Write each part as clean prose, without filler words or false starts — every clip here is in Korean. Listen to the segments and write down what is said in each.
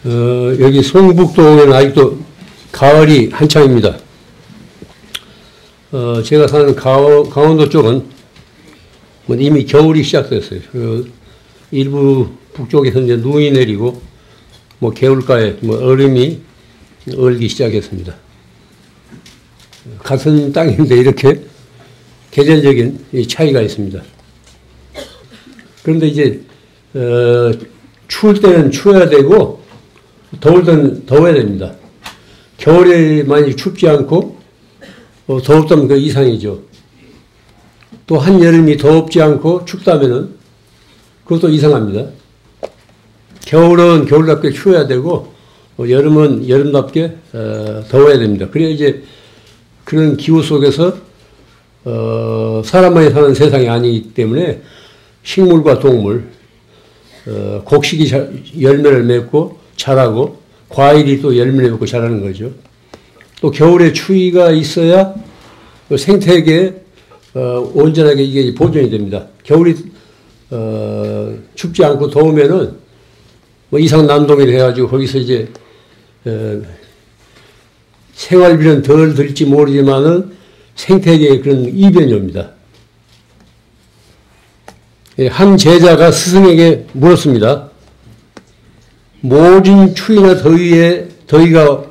여기 송북도에는 아직도 가을이 한창입니다. 제가 사는 강원도 쪽은 뭐 이미 겨울이 시작됐어요. 일부 북쪽에서 이제 눈이 내리고 뭐 개울가에 뭐 얼음이 얼기 시작했습니다. 같은 땅인데 이렇게 계절적인 차이가 있습니다. 그런데 이제 추울 때는 추워야 되고 더울 때는 더워야 됩니다. 겨울에 많이 춥지 않고 더웠다면 그 이상이죠. 또 한여름이 더웁지 않고 춥다면은 그것도 이상합니다. 겨울은 겨울답게 추워야 되고 여름은 여름답게 더워야 됩니다. 그래야 이제 그런 기후 속에서 사람만이 사는 세상이 아니기 때문에 식물과 동물, 곡식이 열매를 맺고 자라고 과일이 또 열매를 맺고 자라는 거죠. 또 겨울에 추위가 있어야 생태계에 온전하게 이게 보존이 됩니다. 겨울이 춥지 않고 더우면은 뭐 이상 난동을 해가지고 거기서 이제 생활비는 덜 들지 모르지만은 생태계에 그런 이변이 옵니다. 한 제자가 스승에게 물었습니다. 모진 추위나 더위가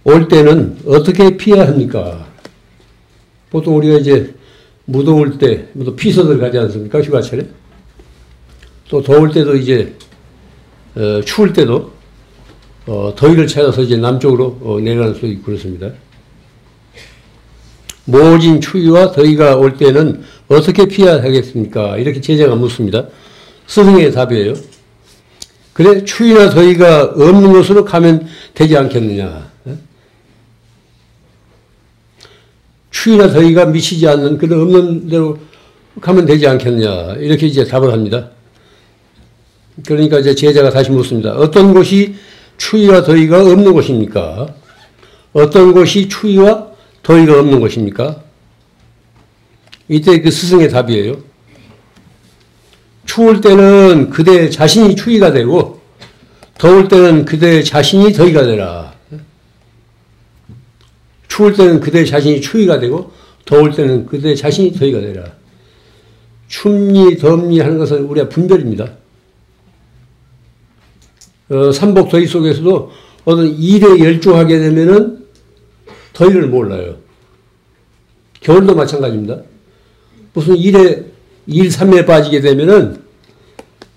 올 때는 어떻게 피해야 합니까? 보통 우리가 이제 무더울 때, 또 피서들 가지 않습니까? 휴가철에. 또 더울 때도 이제, 추울 때도, 더위를 찾아서 이제 남쪽으로 내려가는 수도 있고 그렇습니다. 모진 추위와 더위가 올 때는 어떻게 피해야 하겠습니까? 이렇게 제자가 묻습니다. 스승의 답이에요. 그래, 추위나 더위가 없는 곳으로 가면 되지 않겠느냐. 추위나 더위가 미치지 않는 그런 없는 데로 가면 되지 않겠느냐. 이렇게 이제 답을 합니다. 그러니까 이제 제자가 다시 묻습니다. 어떤 곳이 추위와 더위가 없는 곳입니까? 어떤 곳이 추위와 더위가 없는 곳입니까? 이때 그 스승의 답이에요. 추울 때는 그대 자신이 추위가 되고 더울 때는 그대 자신이 더위가 되라. 추울 때는 그대 자신이 추위가 되고 더울 때는 그대 자신이 더위가 되라. 춥니 덥니 하는 것은 우리가 분별입니다. 삼복 더위 속에서도 어떤 일에 열중하게 되면은 더위를 몰라요. 겨울도 마찬가지입니다. 무슨 일 삶에 빠지게 되면은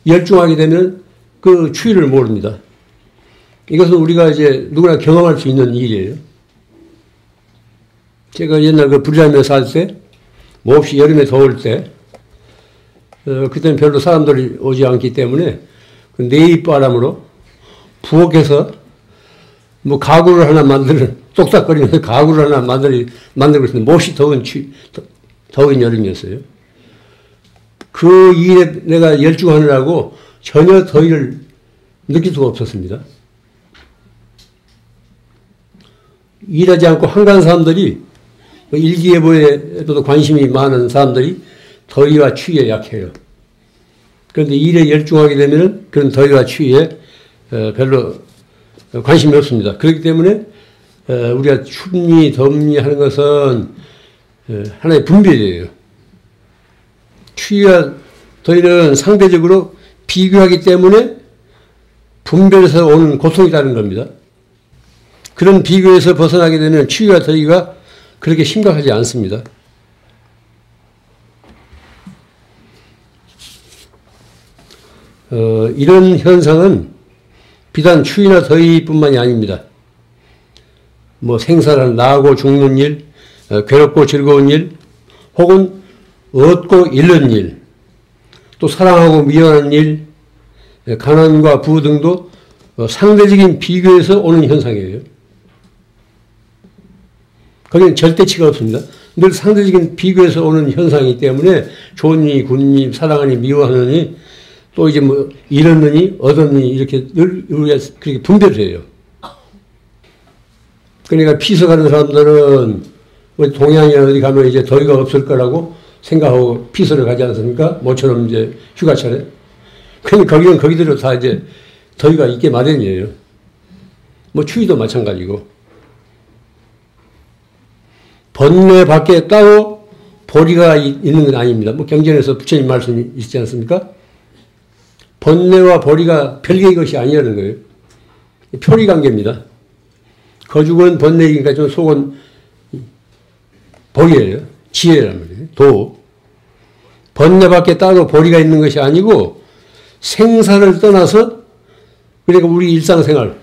열중하게 되면 그 추위를 모릅니다. 이것은 우리가 이제 누구나 경험할 수 있는 일이에요. 제가 옛날 그 부리라며 살 때, 몹시 여름에 더울 때, 그때는 별로 사람들이 오지 않기 때문에 그 내입바람으로 부엌에서 뭐 가구를 하나 똑딱거리면서 가구를 하나 만들고 있었는데 몹시 더운 여름이었어요. 그 일에 내가 열중하느라고 전혀 더위를 느낄 수가 없었습니다. 일하지 않고 한가한 사람들이 일기예보에도 관심이 많은 사람들이 더위와 추위에 약해요. 그런데 일에 열중하게 되면 그런 더위와 추위에 별로 관심이 없습니다. 그렇기 때문에 우리가 춥니 덥니 하는 것은 하나의 분별이에요. 추위와 더위는 상대적으로 비교하기 때문에 분별에서 오는 고통이라는 겁니다. 그런 비교에서 벗어나게 되면 추위와 더위가 그렇게 심각하지 않습니다. 이런 현상은 비단 추위나 더위뿐만이 아닙니다. 뭐 생사를 나고 죽는 일, 괴롭고 즐거운 일, 혹은 얻고 잃는 일, 또 사랑하고 미워하는 일, 가난과 부 등도 상대적인 비교에서 오는 현상이에요. 거기는 절대치가 없습니다. 늘 상대적인 비교에서 오는 현상이기 때문에 좋으니 굿니 사랑하니 미워하느니 또 이제 뭐 잃었느니 얻었느니 이렇게 늘 우리가 그렇게 분별을 해요. 그러니까 피서 가는 사람들은 우리 동양이나 어디 가면 이제 더위가 없을 거라고 생각하고 피서를 가지 않습니까? 모처럼 이제 휴가철에. 그러니까 거기는 거기대로 다 이제 더위가 있게 마련이에요. 뭐 추위도 마찬가지고. 번뇌 밖에 따로 보리가 있는 건 아닙니다. 뭐 경전에서 부처님 말씀이 있지 않습니까? 번뇌와 보리가 별개의 것이 아니라는 거예요. 표리 관계입니다. 거죽은 번뇌이니까 좀 속은 보리예요. 지혜란 말이에요. 도. 번뇌 밖에 따로 보리가 있는 것이 아니고 생사를 떠나서, 그러니까 우리 일상생활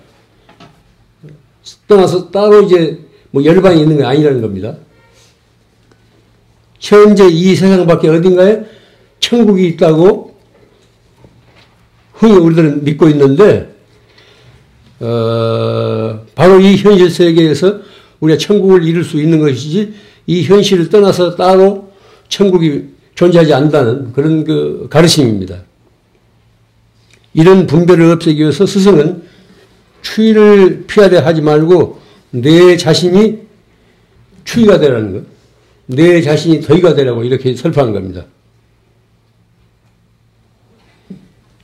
떠나서 따로 이제 뭐 열반이 있는 게 아니라는 겁니다. 현재 이 세상 밖에 어딘가에 천국이 있다고 흔히 우리들은 믿고 있는데, 바로 이 현실 세계에서 우리가 천국을 이룰 수 있는 것이지, 이 현실을 떠나서 따로 천국이 존재하지 않는다는 그런 그 가르침입니다. 이런 분별을 없애기 위해서 스승은 추위를 피하려 하지 말고 내 자신이 추위가 되라는 것, 내 자신이 더위가 되라고 이렇게 설파한 겁니다.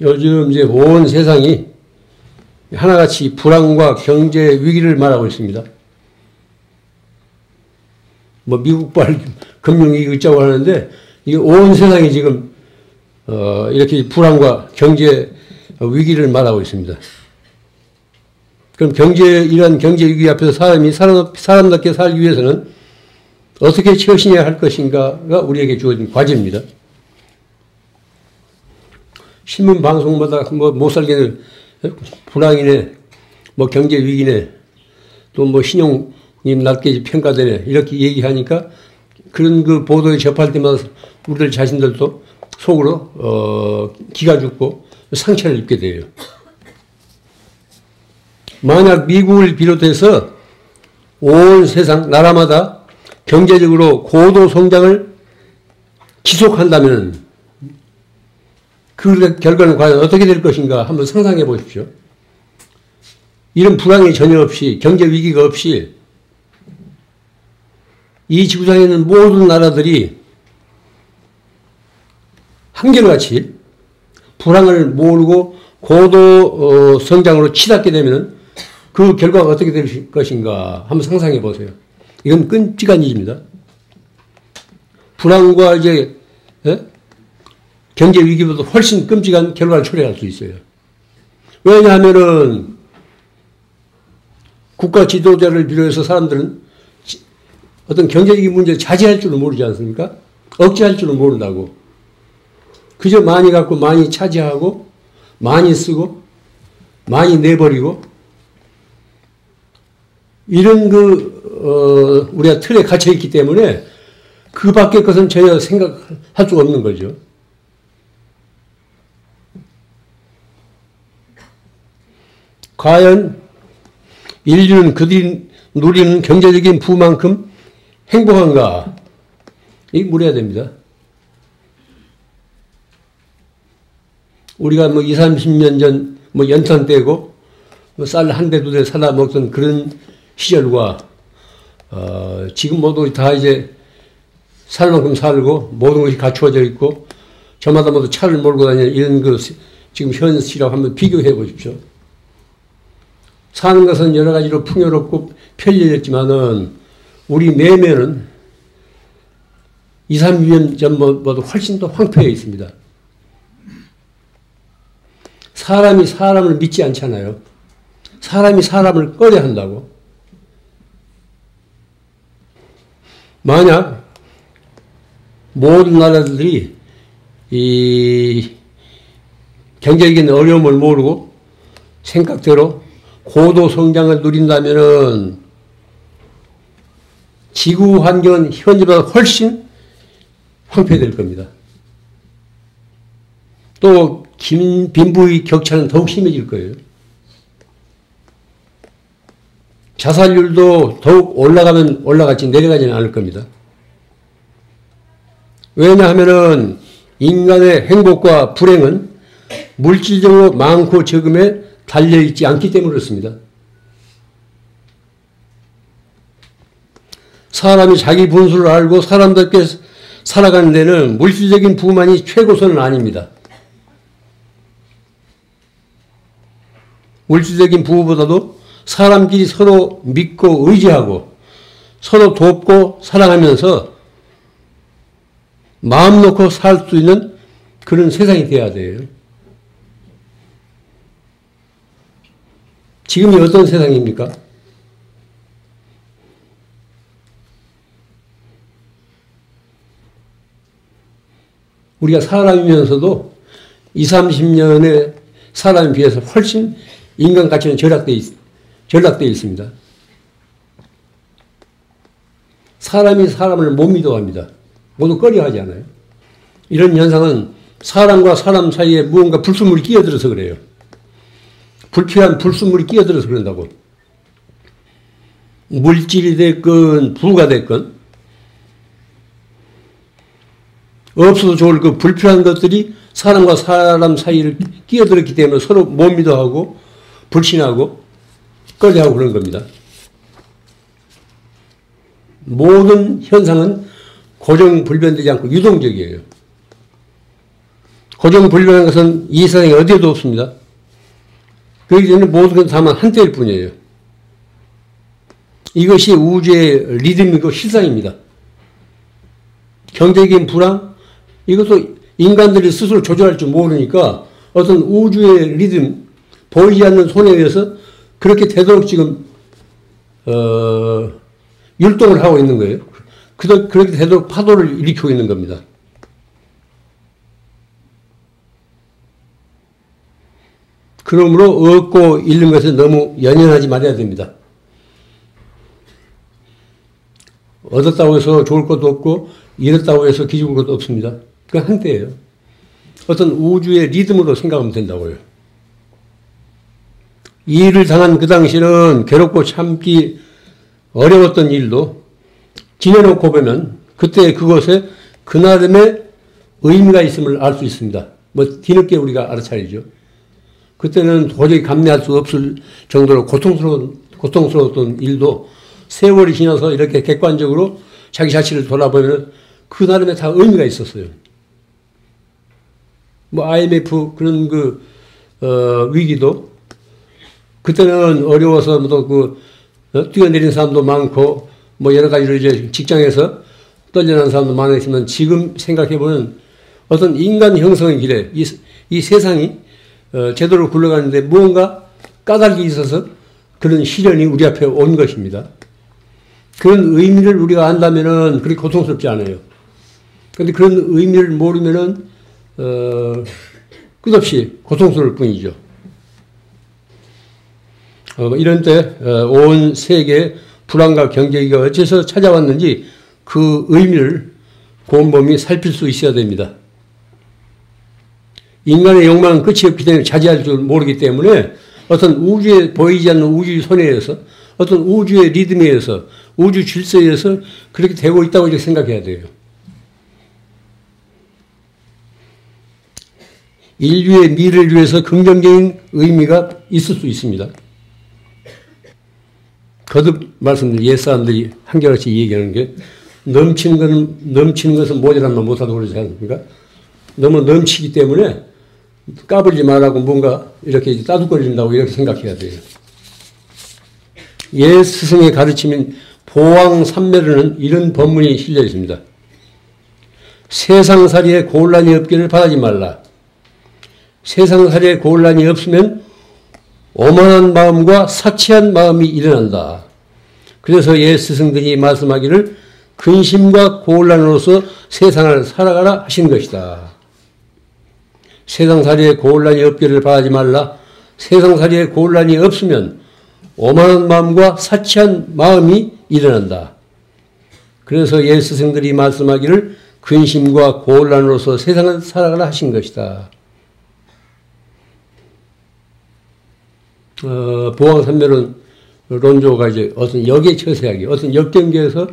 요즘 이제 온 세상이 하나같이 불황과 경제 위기를 말하고 있습니다. 뭐 미국발 금융위기 있자고 하는데, 이게 온 세상이 지금 이렇게 불황과 경제 위기를 말하고 있습니다. 그럼 이러한 경제 위기 앞에서 사람이 사람답게 살기 위해서는 어떻게 처신해야 할 것인가가 우리에게 주어진 과제입니다. 신문 방송마다 뭐 못 살겠네, 불황이네, 뭐 경제 위기네, 또 뭐 신용이 낮게 평가되네, 이렇게 얘기하니까 그런 그 보도에 접할 때마다 우리들 자신들도 속으로 기가 죽고 상처를 입게 돼요. 만약 미국을 비롯해서 온 세상 나라마다 경제적으로 고도 성장을 지속한다면 그 결과는 과연 어떻게 될 것인가 한번 상상해 보십시오. 이런 불황이 전혀 없이, 경제 위기가 없이 이 지구상에 있는 모든 나라들이 한결같이 불황을 모르고 고도 성장으로 치닫게 되면 그 결과가 어떻게 될 것인가 한번 상상해 보세요. 이건 끔찍한 일입니다. 불황과 이제 경제 위기보다 훨씬 끔찍한 결과를 초래할 수 있어요. 왜냐하면은 국가 지도자를 비롯해서 사람들은 어떤 경제적인 문제를 자제할 줄은 모르지 않습니까? 억제할 줄은 모른다고. 그저 많이 갖고 많이 차지하고 많이 쓰고 많이 내버리고, 이런 우리가 틀에 갇혀 있기 때문에 그 밖의 것은 전혀 생각할 수가 없는 거죠. 과연 인류는 그들이 누리는 경제적인 부만큼 행복한가? 이게 물어야 됩니다. 우리가 뭐 20, 30년 전 뭐 연탄 떼고 뭐 쌀 한 대 두 대 사다 먹던 그런 시절과 지금 모두 다 이제 살 만큼 살고 모든 것이 갖추어져 있고 저마다 모두 차를 몰고 다니는 이런 그 지금 현실하고 한번 비교해 보십시오. 사는 것은 여러 가지로 풍요롭고 편리했지만은 우리 내면은 20, 30년 전보다 훨씬 더 황폐해 있습니다. 사람이 사람을 믿지 않잖아요. 사람이 사람을 꺼려한다고. 만약 모든 나라들이 이 경제적인 어려움을 모르고 생각대로 고도 성장을 누린다면은 지구 환경은 현재보다 훨씬 황폐될 겁니다. 또 빈부의 격차는 더욱 심해질 거예요. 자살률도 더욱 올라가면 올라갔지 내려가지는 않을 겁니다. 왜냐하면은 인간의 행복과 불행은 물질적으로 많고 적음에 달려있지 않기 때문에 그렇습니다. 사람이 자기 분수를 알고 사람답게 살아가는 데는 물질적인 부만이 최고선은 아닙니다. 물질적인 부보다도 사람끼리 서로 믿고 의지하고 서로 돕고 사랑하면서 마음 놓고 살 수 있는 그런 세상이 돼야 돼요. 지금이 어떤 세상입니까? 우리가 사람이면서도 20, 30년의 사람에 비해서 훨씬 인간 가치는 전락되어 있습니다. 사람이 사람을 못 믿어합니다. 모두 꺼려하지 않아요. 이런 현상은 사람과 사람 사이에 무언가 불순물이 끼어들어서 그래요. 불필요한 불순물이 끼어들어서 그런다고. 물질이 됐건 부가 됐건 없어도 좋을 그 불필요한 것들이 사람과 사람 사이를 끼어들었기 때문에 서로 못 믿어하고 불신하고 꺼려하고 그런 겁니다. 모든 현상은 고정불변되지 않고 유동적이에요. 고정불변한 것은 이 세상에 어디에도 없습니다. 그렇기 때문에 모든 건 다만 한때일 뿐이에요. 이것이 우주의 리듬이고 실상입니다. 경제적인 불황, 이것도 인간들이 스스로 조절할 줄 모르니까 어떤 우주의 리듬, 보이지 않는 손에 의해서 그렇게 되도록 지금 율동을 하고 있는 거예요. 그렇게 되도록 파도를 일으키고 있는 겁니다. 그러므로 얻고 잃는 것에 너무 연연하지 말아야 됩니다. 얻었다고 해서 좋을 것도 없고 잃었다고 해서 기죽을 것도 없습니다. 그건 한때예요. 어떤 우주의 리듬으로 생각하면 된다고요. 이 일을 당한 그 당시는 괴롭고 참기 어려웠던 일도 지내놓고 보면 그때 그것에 그나름의 의미가 있음을 알 수 있습니다. 뭐 뒤늦게 우리가 알아차리죠. 그때는 도저히 감내할 수 없을 정도로 고통스러웠던 일도 세월이 지나서 이렇게 객관적으로 자기 자신을 돌아보면 그 나름의 다 의미가 있었어요. 뭐 IMF 그런 위기도 그때는 어려워서 또 뛰어내린 사람도 많고 뭐 여러 가지로 이제 직장에서 떨려난 사람도 많았지만 지금 생각해보면 어떤 인간 형성의 길에 이 세상이 제대로 굴러가는데 무언가 까닭이 있어서 그런 시련이 우리 앞에 온 것입니다. 그런 의미를 우리가 안다면은 그렇게 고통스럽지 않아요. 그런데 그런 의미를 모르면은 끝없이 고통스러울 뿐이죠. 이런 때 온 세계 불안과 경제위기가 어째서 찾아왔는지 그 의미를 곰곰이 살필 수 있어야 됩니다. 인간의 욕망은 끝이 없기 때문에 자제할 줄 모르기 때문에 어떤 우주에 보이지 않는 우주의 손에 의해서 어떤 우주의 리듬에 의해서 우주 질서에 의해서 그렇게 되고 있다고 이렇게 생각해야 돼요. 인류의 미래를 위해서 긍정적인 의미가 있을 수 있습니다. 거듭 말씀드린 옛사람들이 한결같이 얘기하는 게 넘치는 것은 모자란만 못하다고 그러지 않습니까? 너무 넘치기 때문에 까불지 말라고 뭔가 이렇게 따둑거린다고 이렇게 생각해야 돼요. 옛 스승의 가르침인 보왕산매로는 이런 법문이 실려 있습니다. 세상살이에 곤란이 없기를 바라지 말라. 세상살이에 곤란이 없으면 오만한 마음과 사치한 마음이 일어난다. 그래서 옛 스승들이 말씀하기를 근심과 곤란으로서 세상을 살아가라 하신 것이다. 세상살이에 곤란이 없기를 바라지 말라. 세상살이에 곤란이 없으면 오만한 마음과 사치한 마음이 일어난다. 그래서 옛 스승들이 말씀하기를 근심과 곤란으로서 세상을 살아가라 하신 것이다. 보왕산매론 론조가 이제 어떤 역의 처세하기, 어떤 역경계에서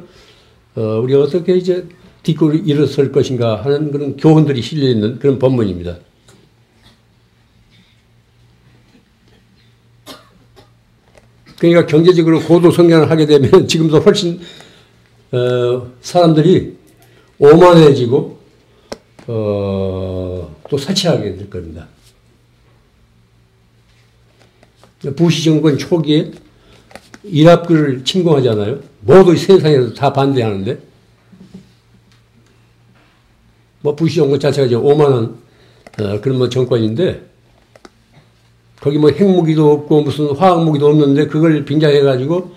우리가 어떻게 이제 딛고 일어설 것인가 하는 그런 교훈들이 실려있는 그런 법문입니다. 그러니까 경제적으로 고도 성장을 하게 되면 지금도 훨씬 사람들이 오만해지고 또 사치하게 될 겁니다. 부시 정권 초기에 일합글을 침공하잖아요. 모두 세상에서 다 반대하는데. 뭐 부시 정권 자체가 이제 오만한 그런 뭐 정권인데 거기 뭐 핵무기도 없고 무슨 화학무기도 없는데 그걸 빙자해가지고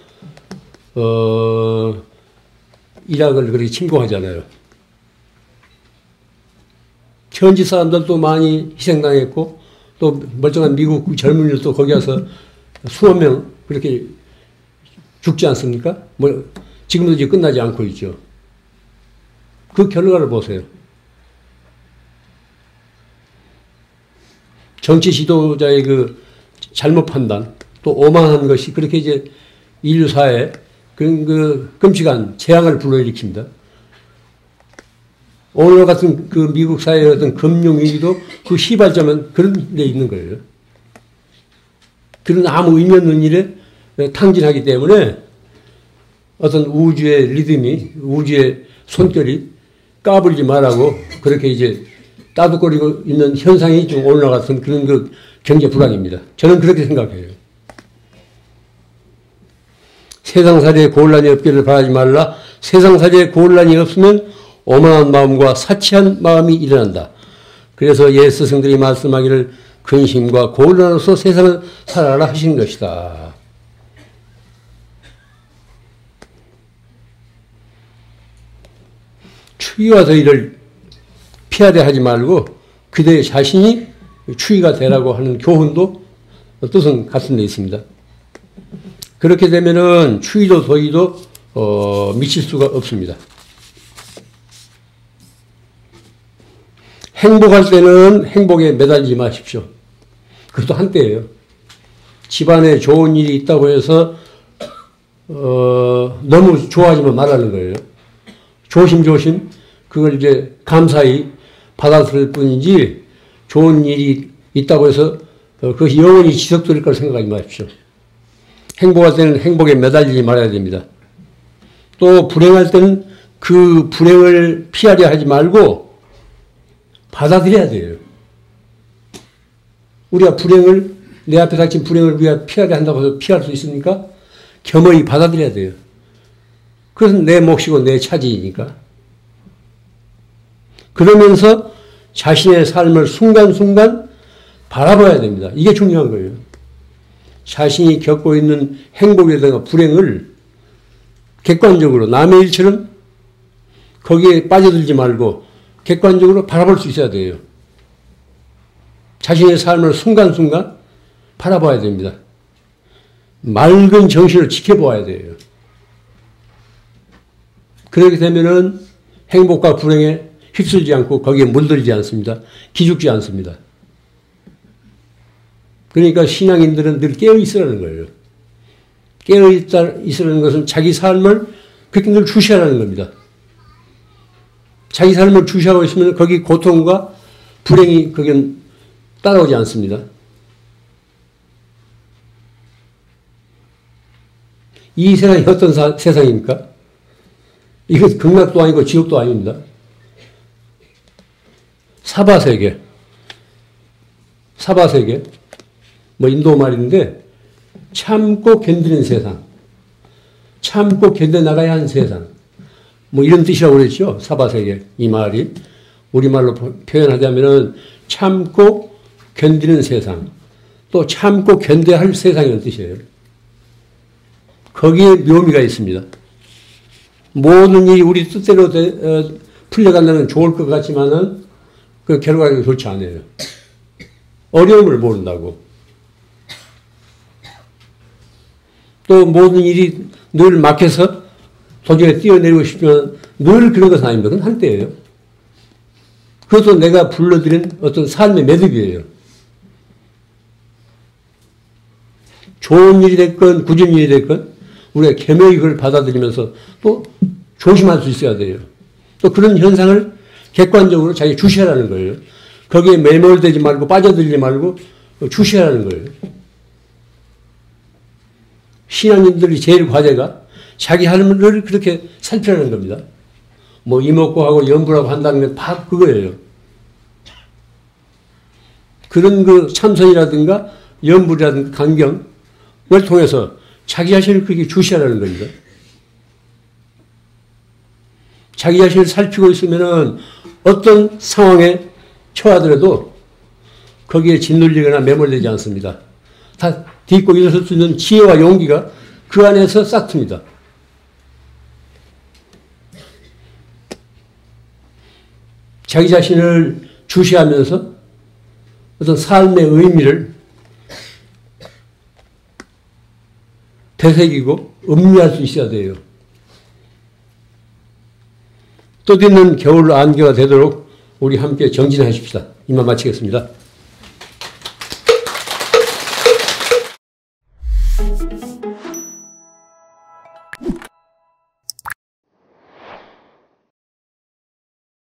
이락을 그렇게 침공하잖아요. 현지 사람들도 많이 희생당했고 또 멀쩡한 미국 젊은이들도 거기 가서 수억 명 그렇게 죽지 않습니까? 뭐 지금도 이제 끝나지 않고 있죠. 그 결과를 보세요. 정치 지도자의 그 잘못 판단, 또 오만한 것이 그렇게 이제 인류 사회에 그런 그 끔찍한 재앙을 불러일으킵니다. 오늘 같은 그 미국 사회의 어떤 금융위기도 그 시발점은 그런 데 있는 거예요. 그런 아무 의미 없는 일에 탕진하기 때문에 어떤 우주의 리듬이, 우주의 손결이 까불지 말라고 그렇게 이제 따뜻거리고 있는 현상이 좀 오늘 같은 그런 그 경제 불황입니다. 저는 그렇게 생각해요. 세상살이에 곤란이 없기를 바라지 말라. 세상살이에 곤란이 없으면 오만한 마음과 사치한 마음이 일어난다. 그래서 옛 스승들이 말씀하기를 근심과 곤란으로서 세상을 살아라 하시는 것이다. 추위와 더위를 피하려 하지 말고 그대 자신이 추위가 되라고 하는 교훈도 뜻은 같은 데 있습니다. 그렇게 되면은 추위도 더위도 미칠 수가 없습니다. 행복할 때는 행복에 매달리지 마십시오. 그것도 한때예요. 집안에 좋은 일이 있다고 해서 너무 좋아하지만 말하는 거예요. 조심조심 그걸 이제 감사히 받아들일 뿐이지 좋은 일이 있다고 해서 그것이 영원히 지속될 걸 생각하지 마십시오. 행복할 때는 행복에 매달리지 말아야 됩니다. 또 불행할 때는 그 불행을 피하려 하지 말고 받아들여야 돼요. 우리가 불행을 내 앞에 닥친 불행을 우리가 피하려 한다고 해서 피할 수 있습니까? 겸허히 받아들여야 돼요. 그것은 내 몫이고 내 차지이니까. 그러면서 자신의 삶을 순간순간 바라봐야 됩니다. 이게 중요한 거예요. 자신이 겪고 있는 행복이라든가 불행을 객관적으로 남의 일처럼 거기에 빠져들지 말고 객관적으로 바라볼 수 있어야 돼요. 자신의 삶을 순간순간 바라봐야 됩니다. 맑은 정신을 지켜보아야 돼요. 그렇게 되면은 행복과 불행에 휩쓸지 않고 거기에 물들지 않습니다. 기죽지 않습니다. 그러니까 신앙인들은 늘 깨어있으라는 거예요. 깨어있으라는 것은 자기 삶을 그렇게 늘 주시하라는 겁니다. 자기 삶을 주시하고 있으면 거기 고통과 불행이 거기는 따라오지 않습니다. 이 세상이 어떤 세상입니까? 이건 극락도 아니고 지옥도 아닙니다. 사바세계. 사바세계. 뭐 인도 말인데 참고 견디는 세상. 참고 견뎌나가야 하는 세상. 뭐 이런 뜻이라고 그랬죠. 사바세계. 이 말이. 우리말로 표현하자면은 참고 견디는 세상. 또 참고 견뎌야 할 세상이라는 뜻이에요. 거기에 묘미가 있습니다. 모든 일이 우리 뜻대로 풀려간다면 좋을 것 같지만은 그 결과가 좋지 않아요. 어려움을 모른다고. 또 모든 일이 늘 막혀서 도중에 뛰어내리고 싶지만 늘 그런 것은 아닙니다. 그건 한때예요. 그것도 내가 불러들인 어떤 삶의 매듭이에요. 좋은 일이 됐건 굳은 일이 됐건 우리가 겸허히 그걸 받아들이면서 또 조심할 수 있어야 돼요. 또 그런 현상을 객관적으로 자기 주시하라는 거예요. 거기에 매몰되지 말고 빠져들지 말고 주시하라는 거예요. 신앙인들이 제일 과제가 자기 삶을 그렇게 살피라는 겁니다. 뭐 이목구하고 연부라고 한다는 게 다 그거예요. 그런 그 참선이라든가 연부라든가 강경을 통해서 자기 자신을 그렇게 주시하라는 겁니다. 자기 자신을 살피고 있으면은 어떤 상황에 처하더라도 거기에 짓눌리거나 매몰되지 않습니다. 다 딛고 일어설 수 있는 지혜와 용기가 그 안에서 싹틉니다. 자기 자신을 주시하면서 어떤 삶의 의미를 되새기고 음미할 수 있어야 돼요. 뜻있는 겨울 안개가 되도록 우리 함께 정진하십시다. 이만 마치겠습니다.